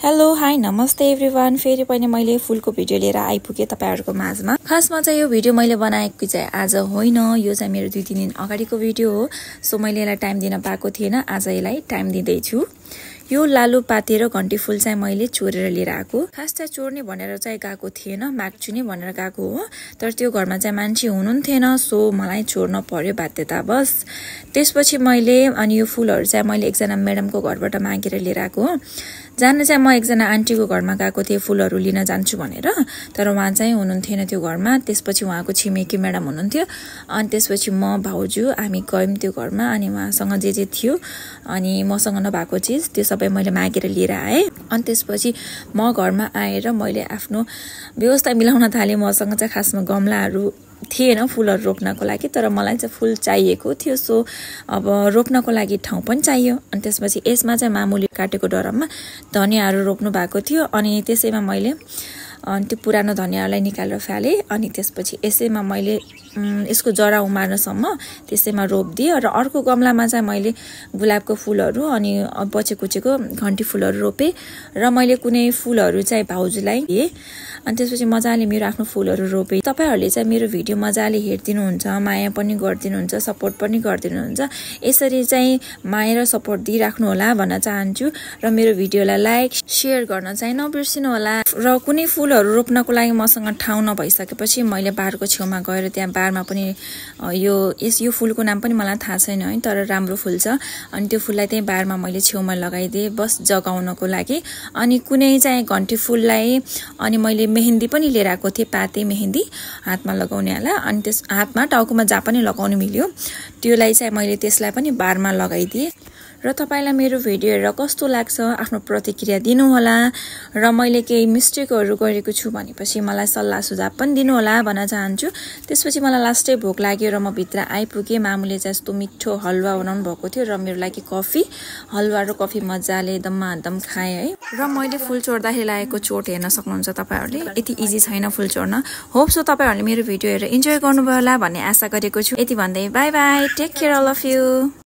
Hello hi नमस्ते everyone. फेरि पनि मैले फुलको भिडियो लिएर आइपुगेँ तपाईहरुको माझमा। खासमा चाहिँ यो भिडियो मैले बनाएको चाहिँ आज होइन, यो चाहिँ मेरो 2-3 दिन अगाडिको भिडियो हो। सो मैले यसलाई टाइम दिन पाएको थिएन, आज यसलाई टाइम दिँदै छु। यो लालुपाते र घण्टी फुल चाहिँ मैले चोरेर लिएर आएको। खास चाहिँ चोर्ने भनेर चाहिँ गएको थिएन, माग्छु नि भनेर गएको हो। तर त्यो घरमा चाहिँ मान्छे हुनुहुन्थेन, सो मलाई चोर्न पर्यो बाध्यता बस। त्यसपछि मैले अनि यो फुलहरु चाहिँ मैले एकजना म्याडमको घरबाट मागेर लिएर आएको हो। जान चाहिँ म एकजना आन्टीको घरमा गएको थिएँ फुलहरु लिन जान्छु भनेर, तर उहाँ चाहिँ हुनुहुन्थेन त्यो घरमा। त्यसपछि उहाँको छिमेकी म्याडम हुनुहुन्थ्यो, अनि त्यसपछि म भाउजू हामी गयौं त्यो घरमा। अनि उहाँसँग जे थियो अनि मसँग नभएको चिज त्यो सबै मैले मागेर लिएर आएँ। अनि त्यसपछि म घरमा आएर मैले आफ्नो व्यवस्था मिलाउन थालेँ। मसँग चाहिँ खासमा गमलाहरू थिएन फुलहरु रोप्नको लागि, तर मलाई चाहिँ फुल चाहिएको थियो। सो अब रोप्नको लागि ठाउँ पनि चाहियो। अनि त्यसपछि यसमा चाहिँ मामुली काटेको डरममा धनियाहरू रोप्नु भएको थियो। अनि त्यसैमा मैले त्यो पुरानो धनियालाई निकालेर फाले। अनि त्यसपछि यसैमा मैले यसको जरा उमार्नसम्म त्यसैमा रोप्दिए। र अर्को गमलामा चाहिँ मैले गुलाबको फुलहरु अनि बचेकुचेको घण्टी फुलहरु रोपे। र मैले कुनै फुलहरु चाहिँ भाउजूलाई दिए। अनि त्यसपछि मजाले मेरो आफ्नो फुलहरु रोपे। तपाईहरुले चाहिँ मेरो भिडियो मजाले हेर्दिनुहुन्छ, माया पनि गर्दिनुहुन्छ, सपोर्ट पनि गर्दिनुहुन्छ। यसरी चाहिँ माया र सपोर्ट दिइराख्नु होला भन्न चाहन्छु। र मेरो भिडियोलाई लाइक शेयर गर्न चाहिँ नबिर्सिनु होला। र कुनै फुलहरु रोप्नको लागि मसँग ठाउँ नभइसकेपछि मैले बारको छेउमा गएर त्यहाँ बारमा पनि यो फुलको नाम पनि मलाई थाहा छैन है, तर राम्रो फुल छ। अनि त्यो फुललाई त्यही बारमा मैले छेउमा लगाइदिए बस जगाउनको लागि। अनि कुनै चाहिँ घण्टी फुललाई अनि मैले मेहन्दी पनि लिएर आएको थिएँ, पाते मेहन्दी हातमा लगाउनेवाला। अनि त्यस हातमा टाउकोमा जहाँ पनि लगाउन मिल्यो त्योलाई चाहिँ मैले त्यसलाई पनि बारमा लगाइदिए। र तपाईलाई मेरो भिडियो हेरेर कस्तो लाग्छ आफ्नो प्रतिक्रिया दिनु होला। र मैले केही मिस्टेकहरु गरेको छु भनेपछि मलाई सल्लाह सुझाव पनि दिनु होला भन्न चाहन्छु। त्यसपछि मलाई लास्टै भोक लाग्यो र म भित्र आइपुगे। मामुले चाहिँ यस्तो मिठो हलुवा बनाउनु भएको थियो र मेरो लागि कफी, हलुवा र कफी मजाले दम खाए है। र मैले फुल चोर्दाखेरि लागेको चोट हेर्न सक्नुहुन्छ तपाईहरुले। यति इजी छैन फुल चोर्न। होप सो तपाईहरुले मेरो भिडियो हेरेर इन्जोय गर्नुभयो होला भन्ने आशा गरेको छु। यति भन्दै bye bye, take care all of you.